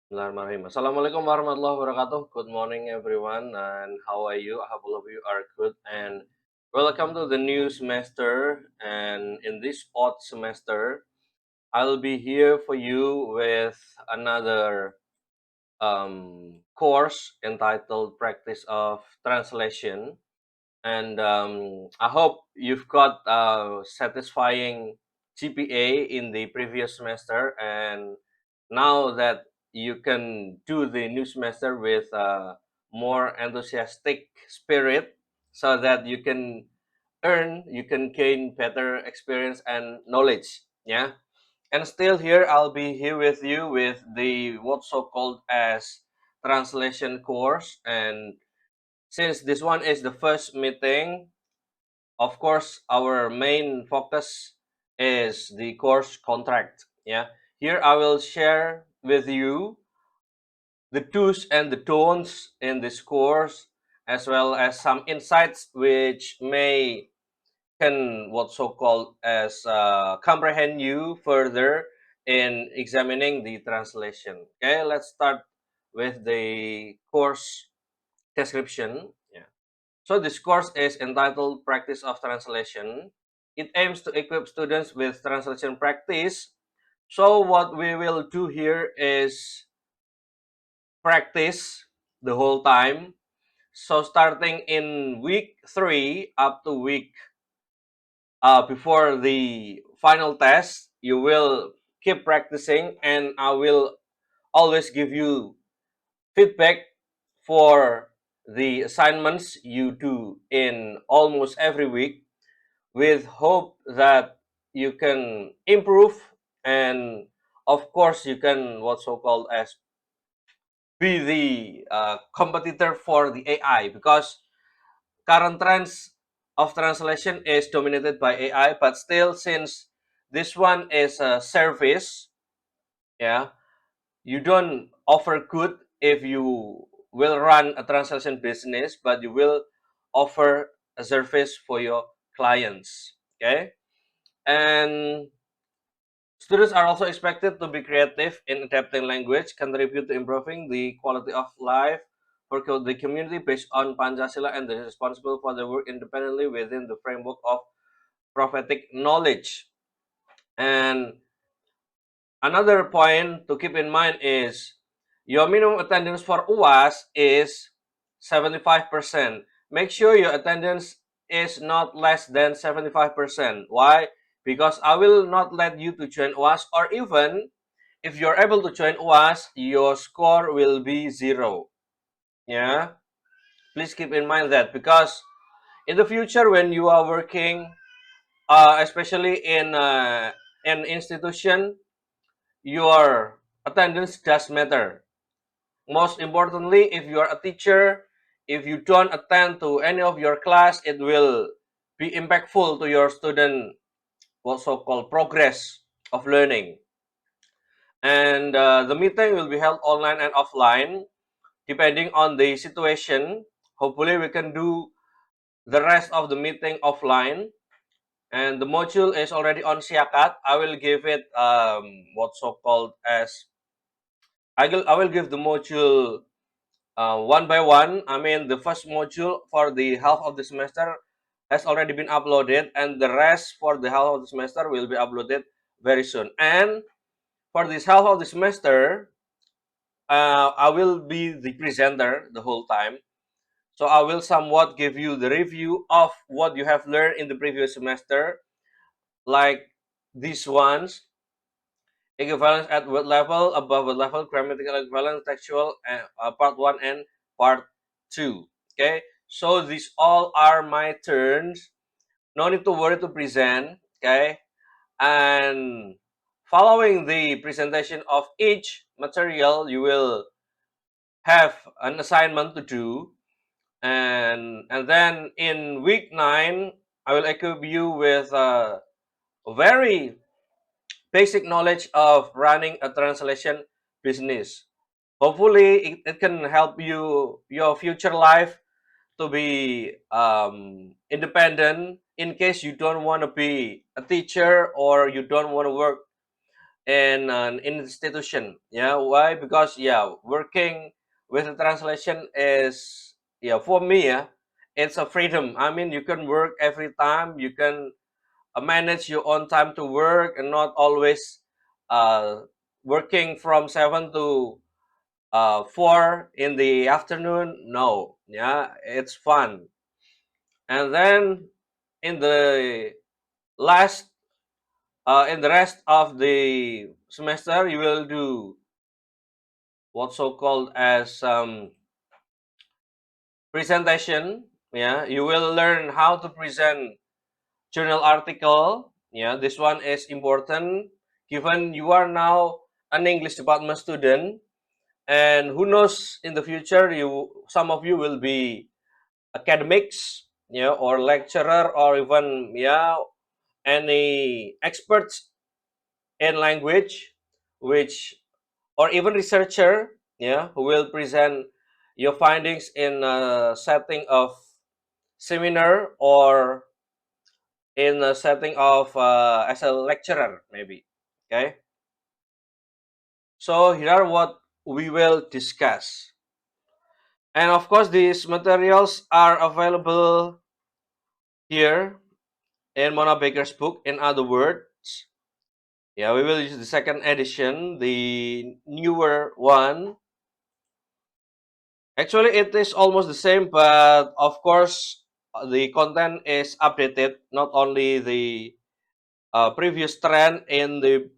Bismillahirrahmanirrahim. Assalamualaikum warahmatullahi wabarakatuh. Good morning, everyone. And how are you? I hope all of you are good. And welcome to the new semester. And in this fourth semester, I'll be here for you with another course entitled Practice of Translation. And I hope you've got a satisfying GPA in the previous semester, and now that you can do the new semester with a more enthusiastic spirit, so that you can gain better experience and knowledge. Yeah, and still here I'll be here with you with the what's so called as translation course. And since this one is the first meeting, of course, our main focus is the course contract. Yeah, here I will share with you the do's and the don'ts in this course, as well as some insights which may can what so called as comprehend you further in examining the translation. Okay, let's start with the course description. Yeah. So this course is entitled Practice of Translation. It aims to equip students with translation practice. So what we will do here is practice the whole time. So starting in week 3 up to week before the final test, you will keep practicing, and I will always give you feedback for the assignments you do in almost every week, with hope that you can improve, and of course you can what's so called as be the competitor for the AI, because current trends of translation is dominated by AI. But still, since this one is a service, yeah, you don't offer good if you will run a translation business, but you will offer a service for your clients. Okay, and students are also expected to be creative in adapting language, contribute to improving the quality of life for the community based on Pancasila, and is responsible for their work independently within the framework of prophetic knowledge. And another point to keep in mind is your minimum attendance for UAS is 75%. Make sure your attendance is not less than 75%. Why? Because I will not let you to join UAS, or even if you're able to join UAS, your score will be 0. Yeah, please keep in mind that, because in the future when you are working, especially in an institution, your attendance does matter. Most importantly, if you are a teacher, if you don't attend to any of your class, it will be impactful to your student what so called progress of learning. And the meeting will be held online and offline depending on the situation. Hopefully we can do the rest of the meeting offline. And the module is already on Siakat. I will give it what so called as I will give the module one by one. I mean, the first module for the half of the semester has already been uploaded, and the rest for the half of the semester will be uploaded very soon. And for this half of the semester, I will be the presenter the whole time. So I will somewhat give you the review of what you have learned in the previous semester, like these ones: equivalence at word level, above word level, grammatical equivalence, textual, part 1 and part 2. Okay, so these all are my turns. No need to worry to present. Okay, and following the presentation of each material, you will have an assignment to do, and then in week 9 I will equip you with a very basic knowledge of running a translation business. Hopefully it can help you your future life to be independent, in case you don't want to be a teacher or you don't want to work in an institution. Yeah, why? Because yeah, working with the translation is, yeah, for me, yeah, it's a freedom. I mean, you can work every time. You can manage your own time to work and not always uh, working from 7 to 4 in the afternoon. No, yeah, it's fun. And then in the last in the rest of the semester, you will do what's so called as presentation. Yeah, you will learn how to present journal article. Yeah, this one is important given you are now an English department student, and who knows, in the future, you some of you will be academics, yeah, or lecturer, or even, yeah, any experts in language, which, or even researcher, yeah, who will present your findings in a setting of seminar, or in a setting of as a lecturer maybe. Okay, so here are what we will discuss, and of course these materials are available here in Mona Baker's book. In other words, yeah, we will use the second edition, the newer one. Actually, it is almost the same, but of course, the content is updated. Not only the previous trend in the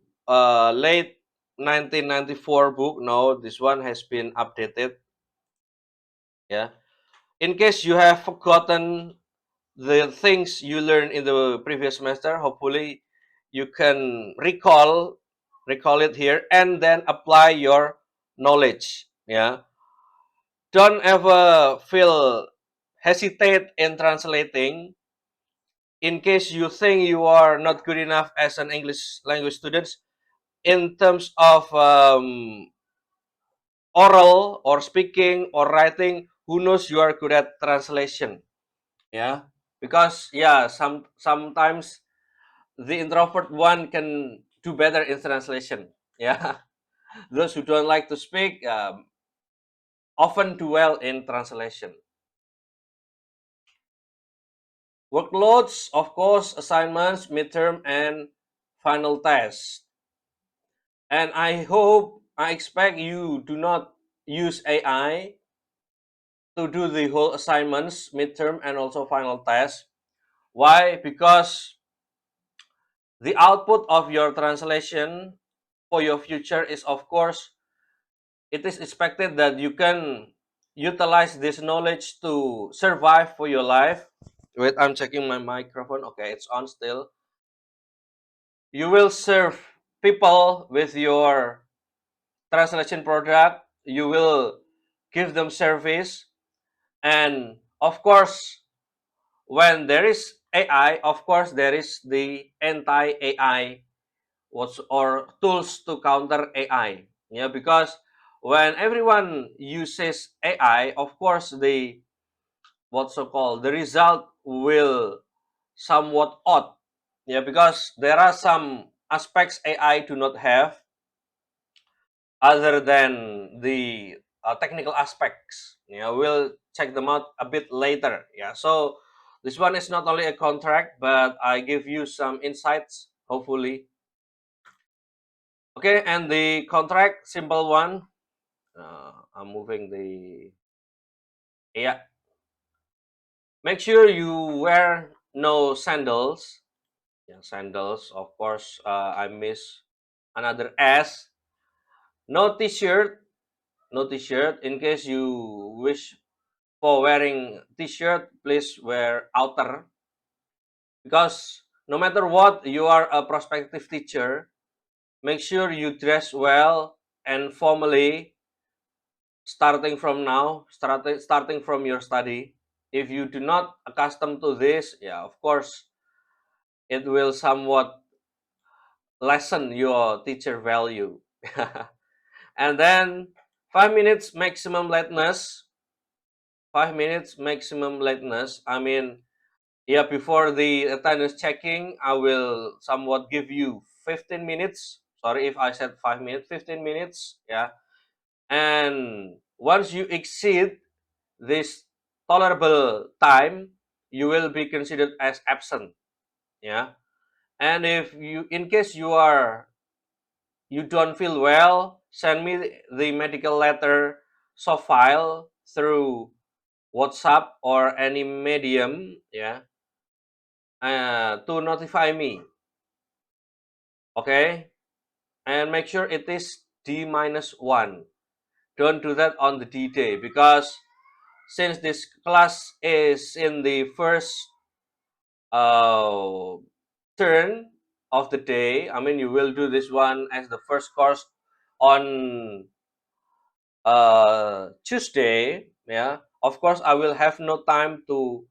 late 1994 book. No, this one has been updated. Yeah. In case you have forgotten the things you learned in the previous semester, hopefully you can recall it here and then apply your knowledge. Yeah. Don't ever feel hesitate in translating. In case you think you are not good enough as an English language student, in terms of oral or speaking or writing, who knows, you are good at translation. Yeah, because yeah, sometimes the introvert one can do better in translation. Yeah, those who don't like to speak often do well in translation. Workloads, of course, assignments, midterm, and final test. And I expect you do not use AI to do the whole assignments, midterm, and also final test. Why? Because the output of your translation for your future is, of course, it is expected that you can utilize this knowledge to survive for your life. Wait, I'm checking my microphone. Okay, it's on still. You will serve people with your translation product. You will give them service. And of course, when there is AI, of course, there is the anti-AI, what's, or tools to counter AI. Yeah, because when everyone uses AI, of course, the what's so called the result will somewhat odd. Yeah, because there are some aspects AI do not have, other than the technical aspects. Yeah, we'll check them out a bit later. Yeah, so this one is not only a contract, but I give you some insights, hopefully. Okay, and the contract, simple one. I'm moving the, yeah. Make sure you wear no sandals. Yeah, sandals. Of course, I miss another S. No t-shirt. No t-shirt. In case you wish for wearing t-shirt, please wear outer, because no matter what, you are a prospective teacher. Make sure you dress well and formally, starting from now, starting from your study. If you do not accustomed to this, yeah, of course, it will somewhat lessen your teacher value. And then 5 minutes maximum lateness. 5 minutes maximum lateness. I mean, yeah, before the attendance checking, I will somewhat give you 15 minutes Sorry if I said 5 minutes, 15 minutes. Yeah. And once you exceed this tolerable time, you will be considered as absent. Yeah. And if you, in case you don't feel well, send me the medical letter soft file through WhatsApp or any medium, yeah, to notify me. Okay, and make sure it is D-1. Don't do that on the D-Day, because since this class is in the first uh, turn of the day, I mean, you will do this one as the first course on Tuesday. Yeah, of course, I will have no time to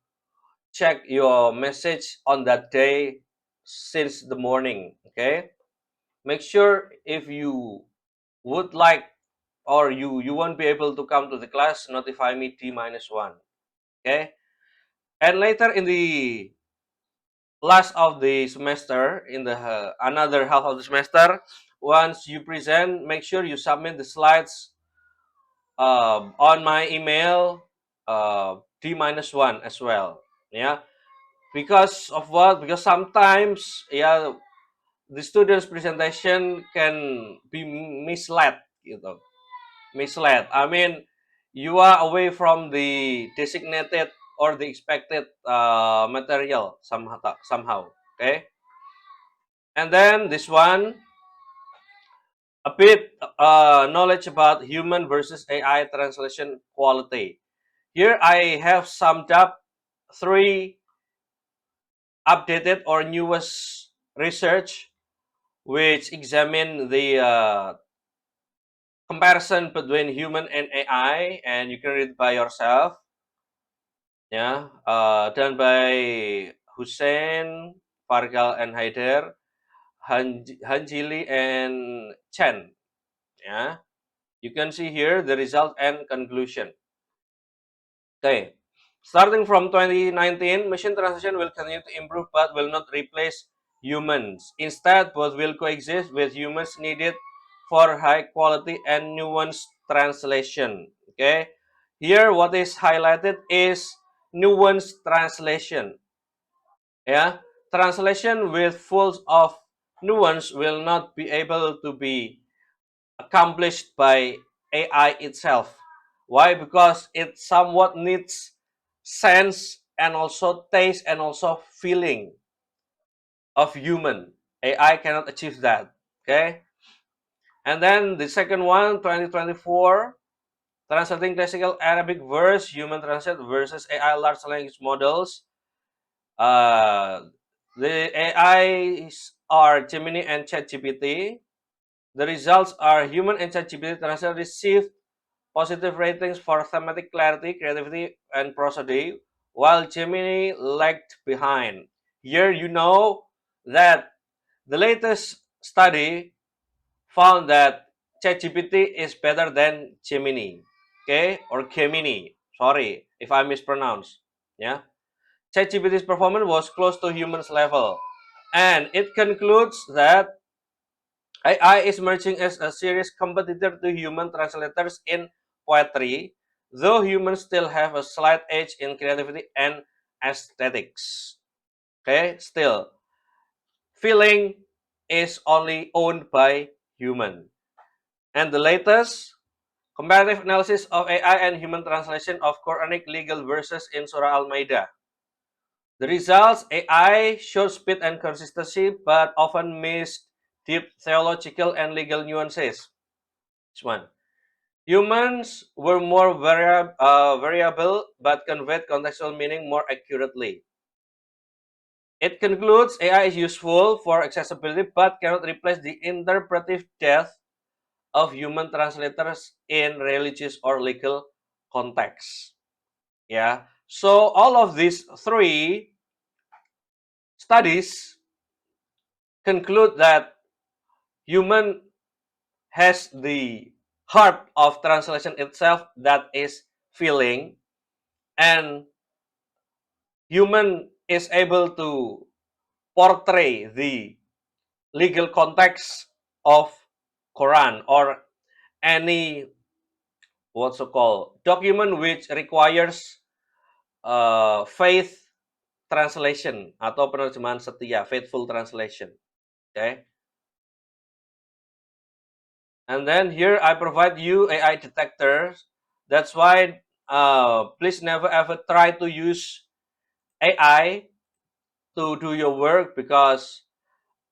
check your message on that day since the morning. Okay, make sure if you would like, or you won't be able to come to the class, notify me T-1. Okay, and later in the last of the semester, in the another half of the semester, once you present, make sure you submit the slides on my email, T-1 as well. Yeah, because of what? Because sometimes, yeah, the student's presentation can be misled, misled. I mean, you are away from the designated or the expected material somehow. Okay, and then this one, a bit knowledge about human versus AI translation quality. Here I have summed up three updated or newest research which examine the comparison between human and AI, and you can read by yourself. Yeah, done by Hussein, Fargal, and Haider, Hanjili, and Chen. Yeah, you can see here the result and conclusion. Okay, starting from 2019, machine translation will continue to improve but will not replace humans. Instead, both will coexist with humans needed for high quality and nuanced translation. Okay, here what is highlighted is nuanced translation. Yeah, translation with full of nuance will not be able to be accomplished by AI itself. Why? Because it somewhat needs sense and also taste and also feeling of human. AI cannot achieve that. Okay. And then the second one, 2024, translating classical Arabic verse, human translate versus AI large language models. Uh, the AIs are Gemini and ChatGPT. The results are human and ChatGPT translate received positive ratings for thematic clarity, creativity, and prosody, while Gemini lagged behind. Here you know that the latest study found that ChatGPT is better than Gemini, okay, or Gemini. Sorry if I mispronounce. Yeah, ChatGPT's performance was close to humans level, and it concludes that AI is emerging as a serious competitor to human translators in poetry, though humans still have a slight edge in creativity and aesthetics. Okay, still, feeling is only owned by human. And the latest comparative analysis of AI and human translation of Quranic legal verses in Surah Al-Maidah. The results: AI shows speed and consistency, but often missed deep theological and legal nuances. This one. Humans were more variable but conveyed contextual meaning more accurately. It concludes AI is useful for accessibility but cannot replace the interpretive depth of human translators in religious or legal contexts. Yeah. So all of these three studies conclude that human has the heart of translation itself, that is feeling, and human is able to portray the legal context of Quran or any what's so called document which requires faith translation atau penerjemahan setia, faithful translation. Okay. And then here I provide you AI detectors. That's why please never ever try to use AI to do your work, because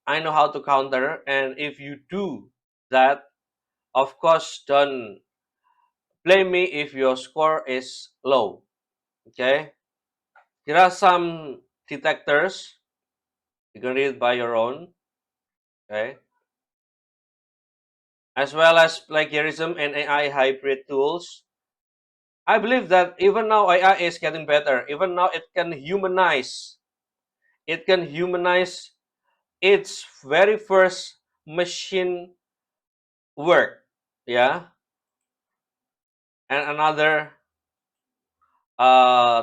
I know how to counter. And if you do that, of course, don't blame me if your score is low. Okay. Here are some detectors. You can read by your own. Okay. As well as plagiarism and AI hybrid tools. I believe that even now AI is getting better. Even now it can humanize. It can humanize its very first machine work. Yeah. And another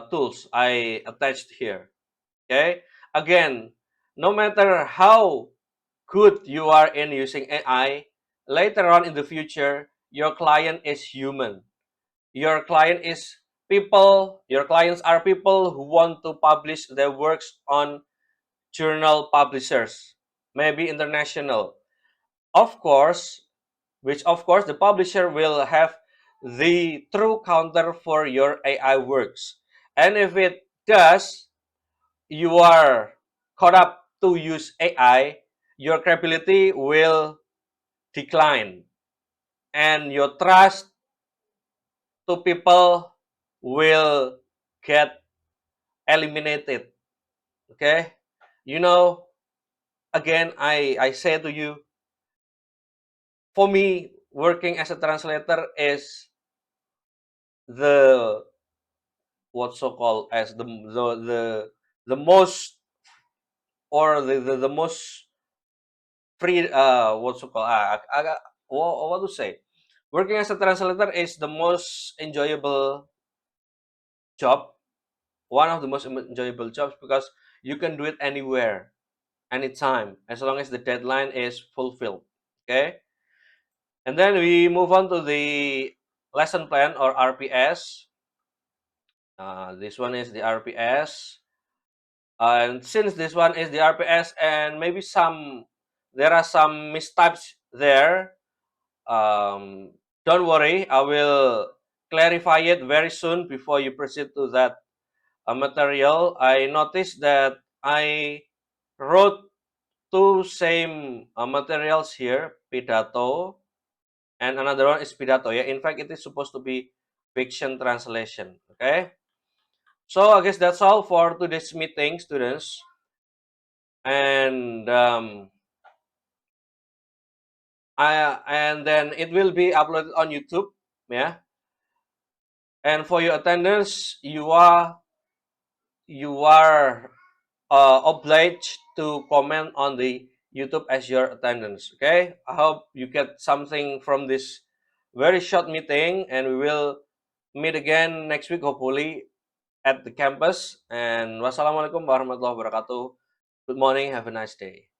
tools I attached here. Okay. Again, no matter how good you are in using AI, later on in the future, your client is human. Your client is people, your clients are people who want to publish their works on journal publishers, maybe international. Of course, which of course the publisher will have the true counter for your AI works. And if it does, you are caught up to use AI, your credibility will decline and your trust to people will get eliminated. Okay. You know, again, I say to you, for me, working as a translator is the what's so called as the most, or the most free, what's so called, what to say, working as a translator is the most enjoyable job, one of the most enjoyable jobs, because you can do it anywhere, anytime, as long as the deadline is fulfilled. Okay. And then we move on to the lesson plan or RPS. This one is the RPS. And since this one is the RPS and maybe there are some mistypes there, don't worry, I will clarify it very soon before you proceed to that material. I noticed that I wrote two same materials here, Pidato, and another one is Pidato. Yeah, in fact, it is supposed to be fiction translation. Okay, so I guess that's all for today's meeting, students, and and then it will be uploaded on YouTube. Yeah, and for your attendance, you are obliged to comment on the YouTube as your attendance. Okay, I hope you get something from this very short meeting, and we will meet again next week, hopefully at the campus. And wassalamualaikum warahmatullahi wabarakatuh. Good morning. Have a nice day.